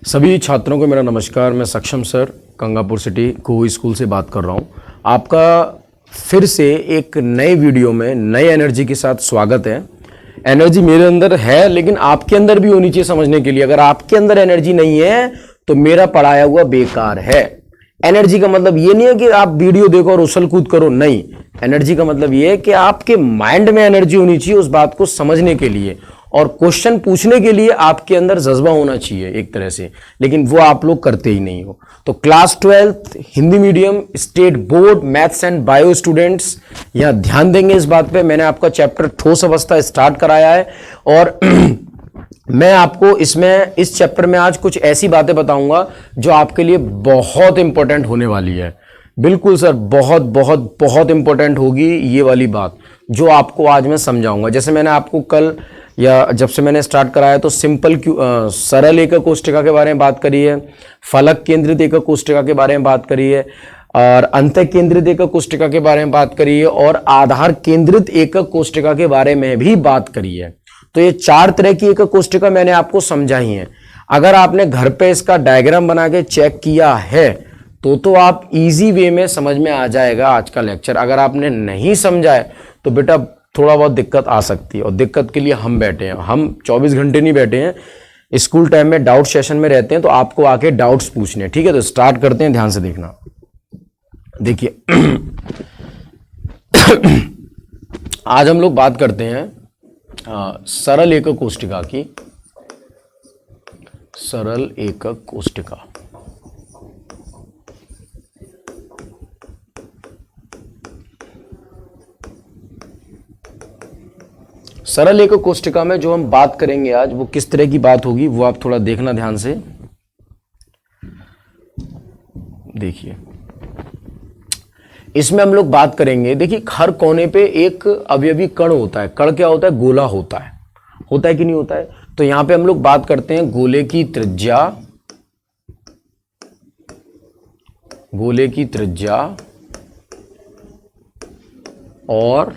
सभी छात्रों को मेरा नमस्कार। मैं सक्षम सर गंगापुर सिटी को स्कूल से बात कर रहा हूँ। आपका फिर से एक नए वीडियो में नए एनर्जी के साथ स्वागत है। एनर्जी मेरे अंदर है लेकिन आपके अंदर भी होनी चाहिए समझने के लिए। अगर आपके अंदर एनर्जी नहीं है तो मेरा पढ़ाया हुआ बेकार है। एनर्जी का मतलब ये नहीं है कि आप वीडियो देखो और उछल कूद करो, नहीं। एनर्जी का मतलब ये है कि आपके माइंड में एनर्जी होनी चाहिए उस बात को समझने के लिए और क्वेश्चन पूछने के लिए आपके अंदर जज्बा होना चाहिए एक तरह से, लेकिन वो आप लोग करते ही नहीं हो। तो class 12 Hindi medium state board maths and bio students यहां ध्यान देंगे इस बात पे। मैंने आपका चैप्टर ठोस अवस्था स्टार्ट कराया है और मैं आपको इस चैप्टर में आज कुछ ऐसी बातें बताऊंगा जो आपके लिए बहुत इंपॉर्टेंट होने वाली है। बिल्कुल सर, बहुत बहुत बहुत इंपॉर्टेंट होगी ये वाली बात जो आपको आज मैं समझाऊंगा। जैसे मैंने आपको कल या जब से मैंने स्टार्ट कराया तो सरल एकक कोष्ठिका के बारे में बात करी है, फलक केंद्रित एकक कोष्ठिका के बारे में बात करी है और अंत केंद्रित एकक कोष्ठिका के बारे में बात करी है और आधार केंद्रित एकक कोष्ठिका के बारे में भी बात करी है। तो ये 4 तरह की एकक कोष्ठिका मैंने आपको समझाई है। अगर आपने घर पे इसका डायग्राम बना के चेक किया है तो आप इजी वे में समझ में आ जाएगा आज का लेक्चर। अगर आपने नहीं समझा है तो बेटा थोड़ा बहुत दिक्कत आ सकती है और दिक्कत के लिए हम बैठे हैं। हम 24 घंटे नहीं बैठे हैं, स्कूल टाइम में डाउट सेशन में रहते हैं तो आपको आके डाउट्स पूछने हैं। ठीक है, तो स्टार्ट करते हैं, ध्यान से देखना। देखिए आज हम लोग बात करते हैं सरल एकक कोष्ठिका की। सरल एकक कोष्ठिका सरल एकक कोष्ठिका में जो हम बात करेंगे आज वो किस तरह की बात होगी वो आप थोड़ा देखना ध्यान से। देखिए इसमें हम लोग बात करेंगे, देखिए हर कोने पे एक अवयवी कण होता है। कण क्या होता है? गोला होता है कि नहीं होता है? तो यहां पे हम लोग बात करते हैं गोले की त्रिज्या और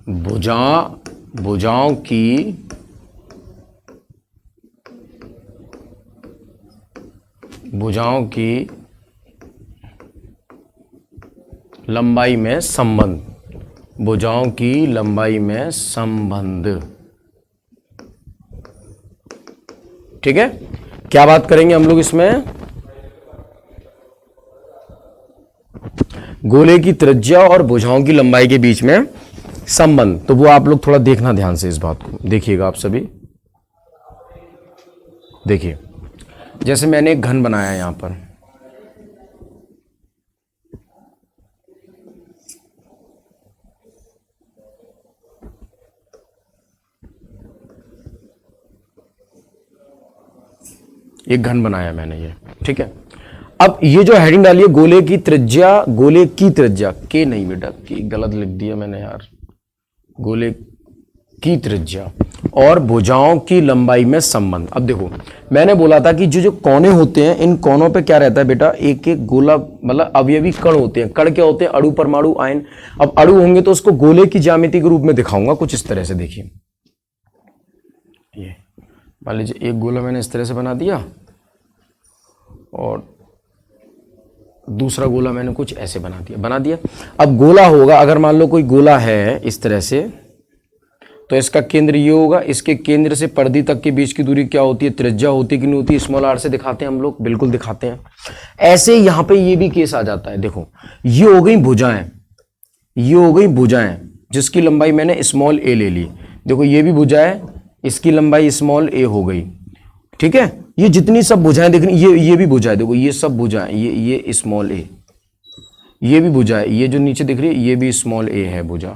भुजाओं की लंबाई में संबंध। भुजाओं की लंबाई में संबंध। ठीक है, क्या बात करेंगे हम लोग इसमें? गोले की त्रिज्या और भुजाओं की लंबाई के बीच में संबंध। तो वो आप लोग थोड़ा देखना ध्यान से इस बात को। देखिएगा आप सभी, देखिए जैसे मैंने एक घन बनाया है यहां पर, एक घन बनाया मैंने ये। ठीक है, अब ये जो हेडिंग डाली है गोले की त्रिज्या के नहीं बेटा, की गलत लिख दिया मैंने यार। गोले की त्रिज्या और भुजाओं की लंबाई में संबंध। अब देखो मैंने बोला था कि जो कोने होते हैं इन कोनों पे क्या रहता है बेटा? एक एक गोला मतलब अवयवी कण होते हैं। कण क्या होते हैं? अणु, परमाणु, आयन। अब अणु होंगे तो उसको गोले की ज्यामिति के रूप में दिखाऊंगा कुछ इस तरह से। देखिए ये मान लीजिए एक गोला मैंने इस तरह से बना दिया और दूसरा गोला मैंने कुछ ऐसे बना दिया। अब गोला होगा, अगर मान लो कोई गोला है इस तरह से तो इसका केंद्र ये होगा। इसके केंद्र से परिधि तक के बीच की दूरी क्या होती है? त्रिज्या होती है कि नहीं होती? स्मॉल आर से दिखाते हैं हम लोग, बिल्कुल दिखाते हैं। ऐसे यहां पे ये भी केस आ जाता है। देखो ये हो गई भुजाएं, जिसकी लंबाई मैंने स्मॉल ए ले ली। देखो ये भी भुजा है, इसकी लंबाई स्मॉल ए हो गई। ठीक है, ये जितनी सब भुजाएं दिख रही, ये भी भुजा है। देखो ये सब भुजाएं, ये स्मॉल ए, ये भी भुजा है। ये जो नीचे दिख रही है ये भी स्मॉल ए है भुजा।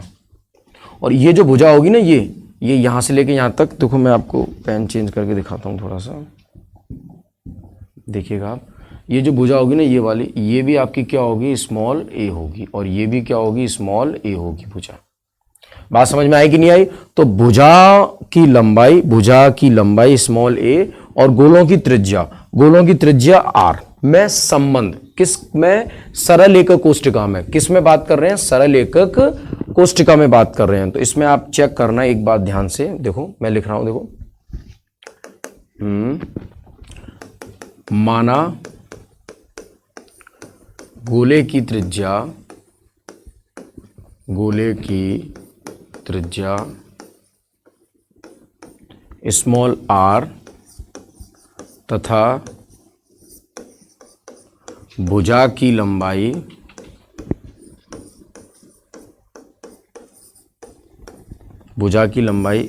और ये जो भुजा होगी ना ये यहां से लेके यहां तक, देखो मैं आपको पेन चेंज करके दिखाता हूं थोड़ा सा, देखिएगा आप। ये जो भुजा होगी ना ये वाली, ये भी आपकी क्या होगी? स्मॉल ए होगी। और ये भी क्या होगी? स्मॉल ए होगी भुजा। बात समझ में आई कि नहीं आई? तो भुजा की लंबाई स्मॉल ए और गोलों की त्रिज्या आर में संबंध। किस में? सरल एकक कोष्ठिका में। किस में बात कर रहे हैं? सरल एकक कोष्ठिका में बात कर रहे हैं। तो इसमें आप चेक करना एक बात ध्यान से। देखो मैं लिख रहा हूं, देखो माना गोले की त्रिज्या स्मॉल आर तथा भुजा की लंबाई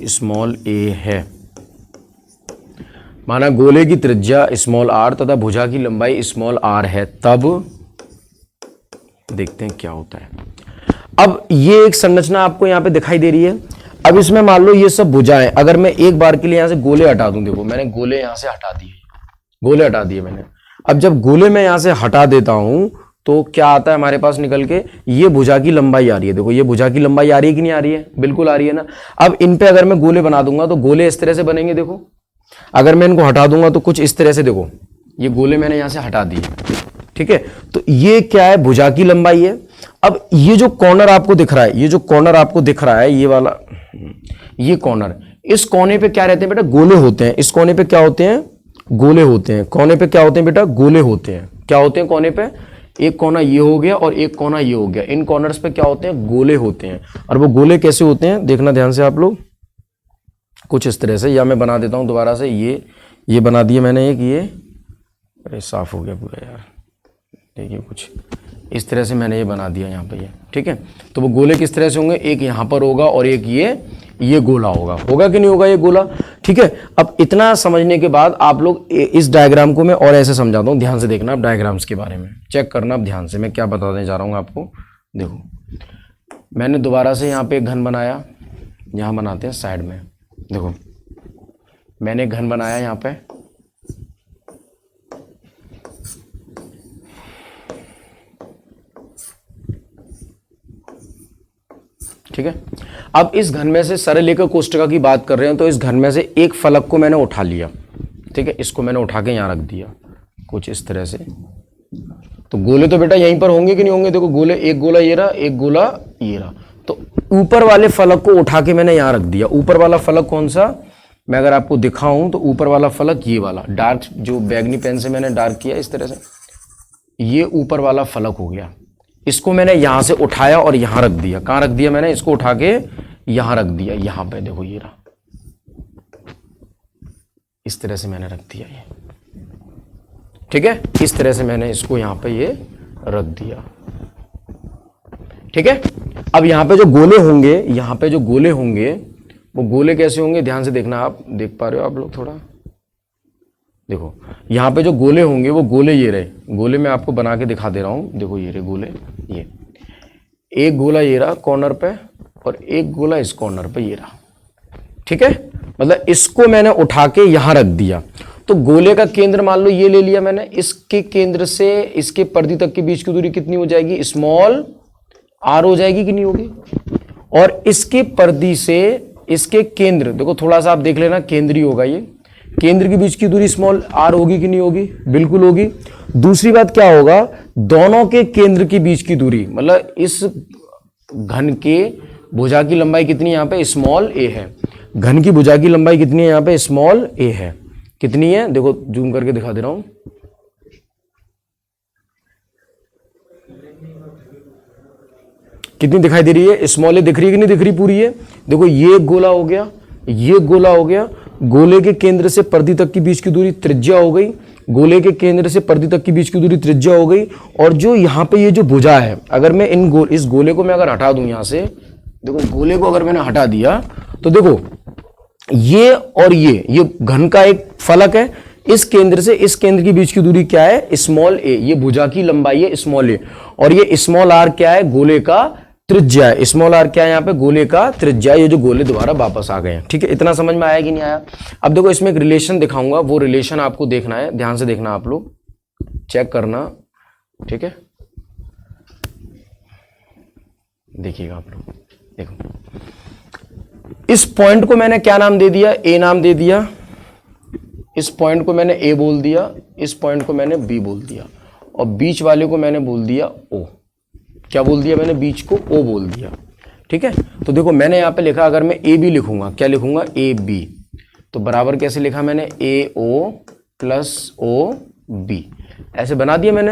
स्मॉल ए है। माना गोले की त्रिज्या स्मॉल आर तथा भुजा की लंबाई स्मॉल आर है, तब देखते हैं क्या होता है। अब ये एक संरचना आपको यहां पे दिखाई दे रही है। अब इसमें मान लो ये सब भुजाएं, अगर मैं एक बार के लिए यहां से गोले हटा दूं, देखो मैंने गोले यहां से हटा दिए, गोले हटा दिए मैंने। अब जब गोले मैं यहां से हटा देता हूं तो क्या आता है हमारे पास निकल के, ये भुजा की लंबाई आ रही है। देखो ये भुजा की लंबाई आ रही है कि नहीं आ रही है, बिल्कुल आ रही है ना। अब इन पे अगर मैं गोले बना दूंगा तो गोले इस तरह से बनेंगे। देखो अगर मैं इनको हटा दूंगा तो कुछ इस तरह से, देखो ये गोले मैंने यहां से हटा दिए, ठीक है। तो ये क्या है, भुजा की लंबाई है। अब ये जो कॉर्नर आपको दिख रहा है, ये जो कॉर्नर आपको दिख रहा है, ये वाला, ये कॉर्नर, इस कोने पे क्या रहते हैं बेटा, गोले होते हैं। इस कोने पे क्या होते हैं, गोले होते हैं। कोने पे क्या होते हैं बेटा, गोले होते हैं। क्या होते हैं कोने पे, एक कोना ये हो गया और एक कोना ये हो गया। इन कॉर्नर्स पे क्या होते हैं, गोले होते हैं। और वो गोले कैसे होते हैं देखना ध्यान से आप लोग, कुछ इस तरह से, या मैं बना देता हूं दोबारा से, ये बना दिया मैंने एक, ये अरे साफ हो गया पूरा यार, देखिए कुछ इस तरह से मैंने ये बना दिया यहाँ पे, ये ठीक है। तो वो गोले किस तरह से होंगे, एक यहाँ पर होगा और एक ये गोला होगा कि नहीं होगा ये गोला, ठीक है। अब इतना समझने के बाद आप लोग इस डायग्राम को मैं और ऐसे समझाता हूँ, ध्यान से देखना आप डायग्राम्स के बारे में, चेक करना आप ध्यान से मैं क्या बताने जा रहा हूँ आपको। देखो मैंने दोबारा से यहाँ पे एक घन बनाया, यहाँ बनाते हैं साइड में। देखो मैंने घन बनाया यहाँ पे, ठीक है। अब इस घन में से सरल एकक कोष्ठका की बात कर रहे हैं, तो इस घन में से एक फलक को मैंने उठा लिया, ठीक है। इसको मैंने उठा के यहाँ रख दिया कुछ इस तरह से। तो गोले तो बेटा यहीं पर होंगे कि नहीं होंगे, देखो गोले, एक गोला ये रहा, एक गोला ये रहा। तो ऊपर वाले फलक को उठा के मैंने यहाँ रख दिया। ऊपर वाला फलक कौन सा, मैं अगर आपको दिखाऊं तो ऊपर वाला फलक ये वाला, डार्क जो बैगनी पेन से मैंने डार्क किया इस तरह से, ये ऊपर वाला फलक हो गया। इसको मैंने यहां से उठाया और यहां रख दिया। कहां रख दिया मैंने, इसको उठा के यहां रख दिया, यहां पे देखो ये रहा, इस तरह से मैंने रख दिया ये, ठीक है। इस तरह से मैंने इसको यहां पे ये रख दिया, ठीक है। अब यहां पे जो गोले होंगे, यहां पे जो गोले होंगे वो गोले कैसे होंगे, ध्यान से देखना, आप देख पा रहे हो आप लोग थोड़ा, देखो यहाँ पे जो गोले होंगे वो गोले ये रहे, गोले मैं आपको बना के दिखा दे रहा हूँ। देखो ये रहे गोले, ये एक गोला ये रहा कॉर्नर पे और एक गोला इस कॉर्नर पे ये रहा, ठीक है। मतलब इसको मैंने उठा के यहाँ रख दिया। तो गोले का केंद्र मान लो ये ले लिया मैंने, इसके केंद्र से इसके परिधि तक के बीच की दूरी कितनी हो जाएगी, स्मॉल आर हो जाएगी कि नहीं होगी। और इसके परिधि से इसके केंद्र, देखो थोड़ा सा आप देख लेना, केंद्रीय होगा ये, केंद्र के बीच की दूरी स्मॉल आर होगी कि नहीं होगी, बिल्कुल होगी। दूसरी बात क्या होगा, दोनों के केंद्र के बीच की दूरी, मतलब इस घन के भुजा की लंबाई कितनी यहाँ पे, स्मॉल ए है। घन की भुजा की लंबाई कितनी है यहाँ पे, स्मॉल ए है। कितनी है, देखो जूम करके दिखा दे रहा हूं, कितनी दिखाई दे रही है, स्मॉल ए दिख रही है कि नहीं दिख रही, पूरी है। देखो ये गोला हो गया, ये गोला हो गया, गोले के केंद्र से परिधि तक की बीच की दूरी त्रिज्या हो गई, गोले के केंद्र से परिधि तक की बीच की दूरी त्रिज्या हो गई। और जो यहाँ पे ये जो भुजा है, अगर मैं इस गोले को मैं अगर हटा दूं यहाँ से, देखो गोले को अगर मैंने हटा दिया तो देखो ये और ये घन का एक फलक है, इस केंद्र से इस केंद्र के बीच की दूरी क्या है, स्मॉल ए, ये भुजा की लंबाई है स्मॉल ए, और ये स्मॉल आर क्या है, गोले का त्रिज्या है। स्मॉल आर क्या है यहाँ पे, गोले का त्रिज्या। ये जो गोले दोबारा वापस आ गए हैं, ठीक है। इतना समझ में आया कि नहीं आया। अब देखो इसमें एक रिलेशन दिखाऊंगा, वो रिलेशन आपको देखना है, ध्यान से देखना, आप लोग चेक करना, ठीक है। देखिएगा आप लोग, देखो इस पॉइंट को मैंने क्या नाम दे दिया, ए नाम दे दिया। इस पॉइंट को मैंने ए बोल दिया, इस पॉइंट को मैंने बी बोल दिया, और बीच वाले को मैंने बोल दिया ओ। क्या बोल दिया मैंने, बीच को ओ बोल दिया, ठीक है। तो देखो मैंने यहाँ पे लिखा, अगर मैं ए बी लिखूंगा, क्या लिखूंगा, ए बी, तो बराबर कैसे लिखा मैंने, ए ओ प्लस ओ बी, ऐसे बना दिया मैंने,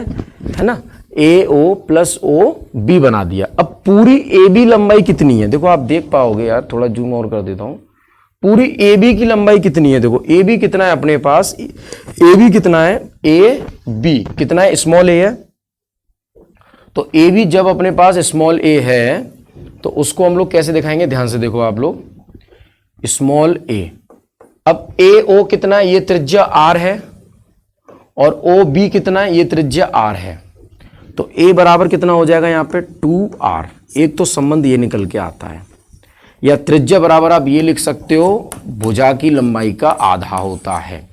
है ना, ए ओ प्लस ओ बी बना दिया। अब पूरी ए बी लंबाई कितनी है, देखो आप देख पाओगे यार, थोड़ा जूम और कर देता हूं, पूरी ए बी की लंबाई कितनी है, देखो ए बी कितना है अपने पास, ए बी कितना है, ए बी कितना है, स्मॉल ए है, तो ए बी जब अपने पास स्मॉल ए है तो उसको हम लोग कैसे दिखाएंगे, ध्यान से देखो आप लोग, स्मॉल ए। अब ए ओ कितना है, ये त्रिज्या आर है, और ओ बी कितना है, ये त्रिज्या आर है, तो ए बराबर कितना हो जाएगा यहाँ पे 2r। एक तो संबंध ये निकल के आता है, या त्रिज्या बराबर आप ये लिख सकते हो, भुजा की लंबाई का आधा होता है,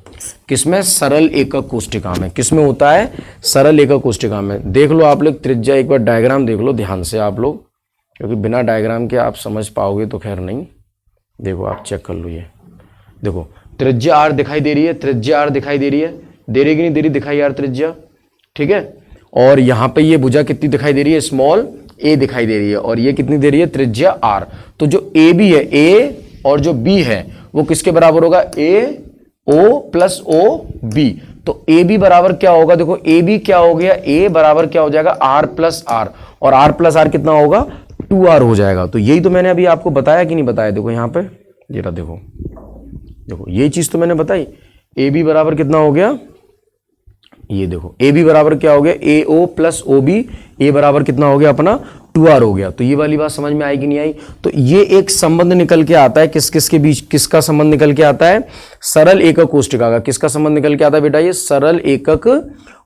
किसमें, सरल एकक कोष्टिका में। किसमें होता है, सरल एकक कोष्टिका में। देख लो आप लोग त्रिज्या, एक बार डायग्राम देख लो ध्यान से आप लोग, क्योंकि बिना डायग्राम के आप समझ पाओगे तो खैर नहीं। देखो आप चेक कर लो, ये देखो त्रिज्या आर दिखाई दे रही है, त्रिज्या आर दिखाई दे रही है, दे रही कि नहीं दे रही, दिखाई यार त्रिज्या, ठीक है। और यहां पे ये भुजा कितनी दिखाई दे रही है, स्मॉल ए दिखाई दे रही है, और ये कितनी दे रही है, त्रिज्या आर। तो जो ए बी है, ए और जो बी है वो किसके बराबर होगा, ए ओ प्लस ओ बी। तो ए बी बराबर क्या होगा, देखो ए बी क्या हो गया, ए बराबर क्या हो जाएगा, आर प्लस आर, और आर प्लस आर कितना होगा, 2r हो जाएगा। तो यही तो मैंने अभी आपको बताया कि नहीं बताया, देखो यहाँ पे ये रहा, देखो देखो ये चीज तो मैंने बताई, ए बी बराबर कितना हो गया, ये देखो ए बी बराबर क्या हो गया, ए ओ प्लस ओ बी, ए बराबर कितना हो गया अपना 2r हो गया। तो ये वाली बात समझ में आई कि नहीं आई। तो ये एक संबंध निकल के आता है, किस किस के बीच, किसका संबंध निकल के आता है, सरल एकक कोष्टिका का। किसका संबंध निकल के आता है बेटा, ये सरल एकक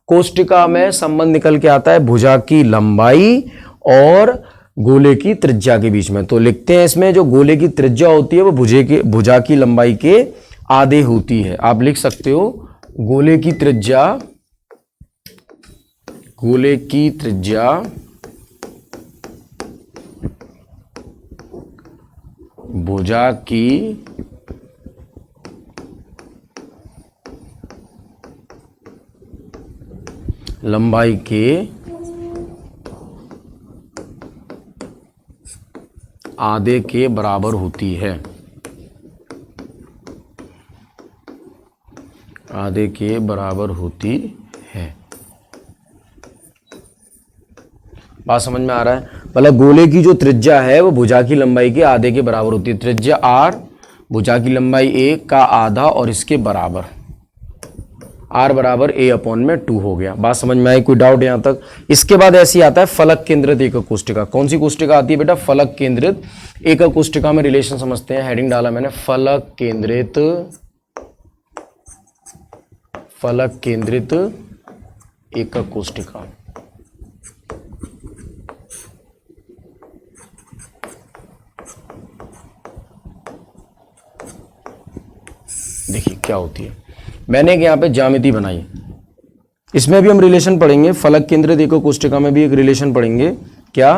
कोष्टिका में संबंध निकल के आता है भुजा की लंबाई और गोले की त्रिज्या के बीच में। तो लिखते हैं इसमें, जो गोले की त्रिज्या होती है वो भुजा की लंबाई के आधे होती है। आप लिख सकते हो गोले की त्रिज्या भुजा की लंबाई के आधे के बराबर होती है, आधे के बराबर होती है। बात समझ में आ रहा है। मतलब गोले की जो त्रिज्या है वो भुजा की लंबाई के आधे के बराबर होती है। त्रिज्या r, भुजा की लंबाई a का आधा और इसके बराबर, r बराबर a अपॉन में 2 हो गया। बात समझ में आई, कोई डाउट यहाँ तक। इसके बाद ऐसी आता है फलक केंद्रित एकक कोष्टिका। कौन सी कोष्टिका आती है बेटा, फलक केंद्रित एकक कोष्टिका में रिलेशन समझते हैं। हेडिंग डाला मैंने, फलक केंद्रित एकक कोष्टिका। देखिए क्या होती है, मैंने यहाँ पे ज्यामिति बनाई, इसमें भी हम रिलेशन पढ़ेंगे। फलक केंद्रित एकक कोष्टिका में भी एक रिलेशन पढ़ेंगे, क्या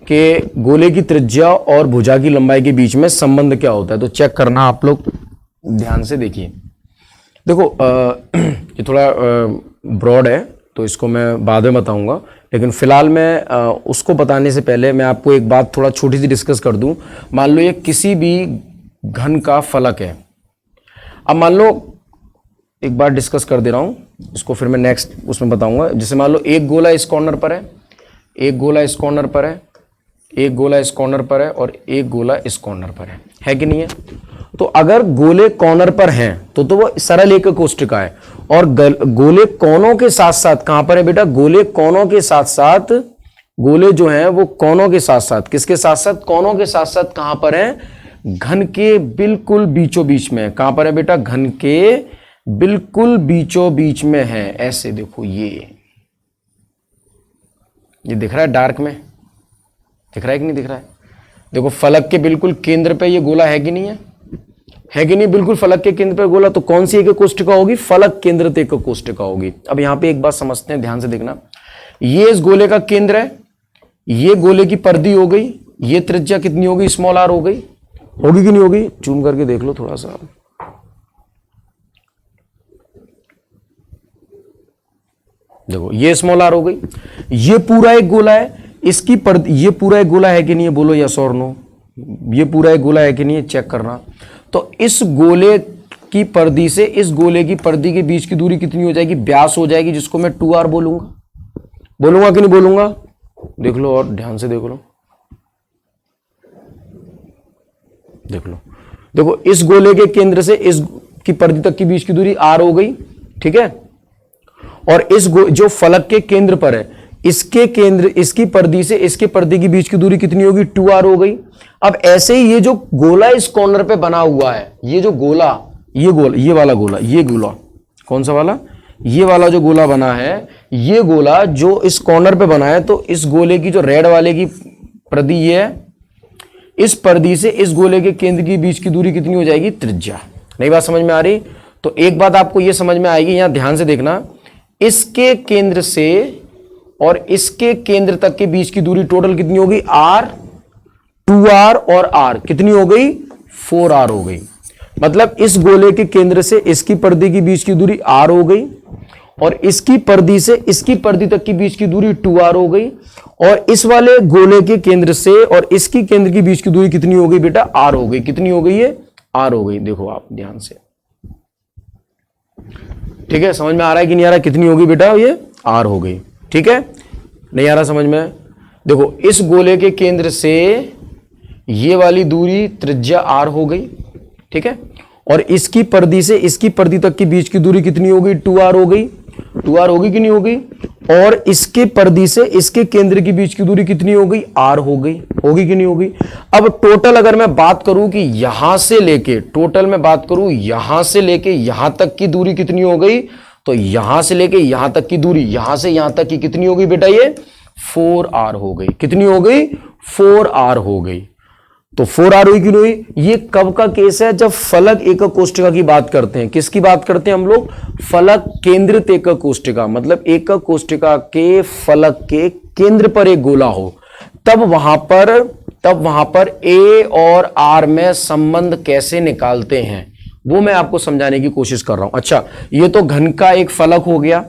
कि गोले की त्रिज्या और भुजा की लंबाई के बीच में संबंध क्या होता है। तो चेक करना आप लोग ध्यान से देखिए। देखो ये थोड़ा ब्रॉड है तो इसको मैं बाद में बताऊंगा, लेकिन फिलहाल मैं उसको बताने से पहले मैं आपको एक बात थोड़ा छोटी सी डिस्कस कर दूं। मान लो ये किसी भी घन का फलक है। अब मान लो एक बार डिस्कस कर दे रहा हूं, इसको फिर मैं नेक्स्ट उसमें बताऊंगा। जैसे मान लो एक गोला इस कॉर्नर पर है, एक गोला इस कॉर्नर पर है, एक गोला इस कॉर्नर पर है और एक गोला इस कॉर्नर पर है कि नहीं है। तो अगर गोले कॉर्नर पर हैं तो वो सरल एकक कोष्टिका है, और गोले कोनों के साथ साथ कहां पर है बेटा, गोले कोनों के साथ साथ, गोले जो हैं वो कोनों के साथ साथ, किसके साथ साथ, कोनों के साथ साथ कहां पर है, घन के बिल्कुल बीचों बीच में। कहां पर है बेटा, घन के बिल्कुल बीचों बीच में है। ऐसे देखो ये दिख रहा है डार्क में, दिख रहा है कि नहीं दिख रहा है। देखो फलक के बिल्कुल केंद्र पे ये गोला है कि नहीं है कि नहीं, बिल्कुल फलक के केंद्र पे गोला। तो कौन सी एकक कोष्टिका होगी, फलक केंद्रित एकक कोष्टिका होगी। अब यहां पे एक बात समझते हैं, ध्यान से देखना। ये इस गोले का केंद्र है, ये गोले की परिधि हो गई, ये त्रिज्या कितनी होगी, स्मॉल आर हो गई, होगी कि नहीं होगी, जूम करके देख लो थोड़ा सा। देखो ये स्मॉल आर हो गई, ये पूरा एक गोला है, इसकी ये पूरा एक गोला है कि नहीं है, बोलो यस और नो। ये पूरा एक गोला है कि नहीं है, चेक करना। तो इस गोले की परिधि से इस गोले की परिधि के बीच की दूरी कितनी हो जाएगी, व्यास हो जाएगी, जिसको मैं 2r बोलूंगा कि नहीं बोलूंगा? देख लो और ध्यान से देख लो, देखो इस गोले के केंद्र से इस की परिधि तक की बीच की दूरी r हो गई, ठीक है। और इस जो फलक के केंद्र पर है, इसके केंद्र, इसकी परिधि से इसके परिधि की बीच की दूरी कितनी होगी, 2r हो गई। अब ऐसे ही ये जो गोला इस कॉर्नर पे बना हुआ है, ये जो गोला, ये वाला गोला, ये गोला कौन सा वाला, ये वाला जो गोला बना है, ये गोला जो इस कॉर्नर पे बना है, तो इस गोले की जो रेड वाले की परिधि ये है, इस परिधि से इस गोले के केंद्र की बीच की दूरी कितनी हो जाएगी, त्रिज्या। नई बात समझ में आ रही? तो एक बात आपको ये समझ में आएगी, यहां ध्यान से देखना, इसके केंद्र से और इसके केंद्र तक के बीच की दूरी टोटल कितनी होगी, r, 2r और r कितनी हो गई, 4r हो गई। मतलब इस गोले के केंद्र से इसकी परिधि की बीच की दूरी r हो गई, और इसकी परिधि से इसकी परिधि तक की बीच की दूरी 2r हो गई, और इस वाले गोले के केंद्र से और इसकी केंद्र की बीच की दूरी कितनी हो गई बेटा, r हो गई। कितनी हो गई, ये r हो गई। देखो आप ध्यान से, ठीक है, समझ में आ रहा है कि नहीं आ रहा? कितनी होगी बेटा, ये r हो गई, ठीक है। नहीं आ रहा समझ में? देखो इस गोले के केंद्र से ये वाली दूरी त्रिज्या r हो गई, ठीक है, और इसकी परिधि से इसकी परिधि तक की बीच की दूरी कितनी हो गई, 2r हो गई। 2r होगी कि नहीं होगी? और इसके परिधि से इसके केंद्र की बीच की दूरी कितनी हो गई, r हो गई। होगी कि नहीं होगी? अब टोटल अगर मैं बात करूं कि यहां से लेके, टोटल मैं बात करूं यहां से लेके यहां तक की दूरी कितनी हो गई, तो यहां से लेके यहां तक की दूरी, यहां से यहां तक की कितनी हो गई बेटा, ये 4r हो गई। कितनी हो गई, 4r हो गई। तो 4r हुई कि नहीं हुई? ये कब का केस है, जब फलक एकक कोष्ठिका की बात करते हैं। किसकी बात करते हैं हम लोग, फलक केंद्रित एकक कोष्ठिका, मतलब एकक कोष्ठिका के फलक के केंद्र पर एक गोला हो, तब वहां पर a और r में संबंध कैसे निकालते हैं वो मैं आपको समझाने की कोशिश कर रहा हूं। अच्छा, ये तो घन का एक फलक हो गया,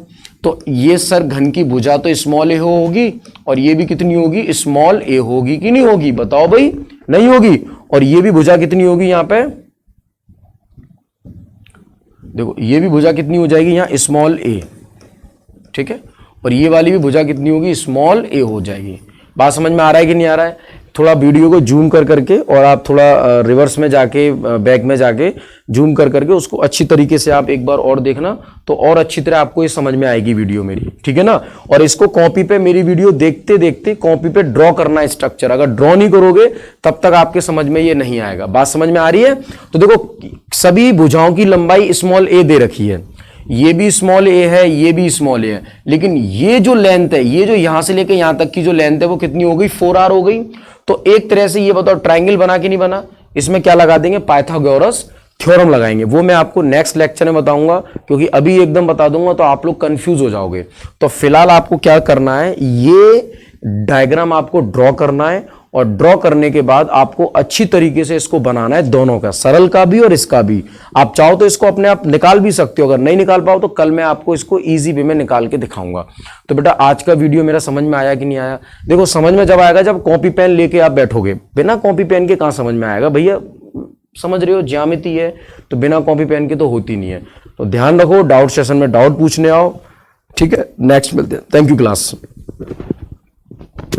तो ये सर घन की भुजा तो स्मॉल ए होगी, और ये भी कितनी होगी, स्मॉल ए होगी कि नहीं होगी, बताओ भाई, नहीं होगी। और ये भी भुजा कितनी होगी, यहां पे देखो, ये भी भुजा कितनी हो जाएगी, यहां स्मॉल ए, ठीक है, और ये वाली भी भुजा कितनी होगी, स्मॉल ए हो जाएगी। बात समझ में आ रहा है कि नहीं आ रहा है? थोड़ा वीडियो को जूम कर करके, और आप थोड़ा रिवर्स में जाके, बैक में जाके जूम कर करके उसको अच्छी तरीके से आप एक बार और देखना, तो और अच्छी तरह आपको ये समझ में आएगी वीडियो मेरी, ठीक है ना। और इसको कॉपी पे, मेरी वीडियो देखते देखते कॉपी पे ड्रॉ करना है स्ट्रक्चर। अगर ड्रॉ नहीं करोगे तब तक आपके समझ में ये नहीं आएगा। बात समझ में आ रही है? तो देखो, सभी भुजाओं की लंबाई स्मॉल ए दे रखी है, ये भी स्मॉल ए है, ये भी स्मॉल ए है, लेकिन ये जो लेंथ है, ये जो यहां से लेकर यहां तक की जो लेंथ है वो कितनी हो गई, 4r हो गई। तो एक तरह से ये बताओ ट्रायंगल बना कि नहीं बना? इसमें क्या लगा देंगे, पाइथागोरस थ्योरम लगाएंगे। वो मैं आपको नेक्स्ट लेक्चर में बताऊंगा, क्योंकि अभी एकदम बता दूंगा तो आप लोग कंफ्यूज हो जाओगे। तो फिलहाल आपको क्या करना है, ये डायग्राम आपको ड्रॉ करना है, और ड्रॉ करने के बाद आपको अच्छी तरीके से इसको बनाना है, दोनों का, सरल का भी और इसका भी। आप चाहो तो इसको अपने आप निकाल भी सकते हो, अगर नहीं निकाल पाओ तो कल मैं आपको इसको इजी वे में निकाल के दिखाऊंगा। तो बेटा आज का वीडियो मेरा समझ में आया कि नहीं आया? देखो, समझ में जब आएगा जब कॉपी पेन लेके आप बैठोगे। बिना कॉपी पेन के कहां समझ में आएगा भैया? समझ रहे हो, ज्यामिति है तो बिना कॉपी पेन के तो होती नहीं है। तो ध्यान रखो, डाउट सेशन में डाउट पूछने आओ, ठीक है। नेक्स्ट मिलते हैं, थैंक यू क्लास।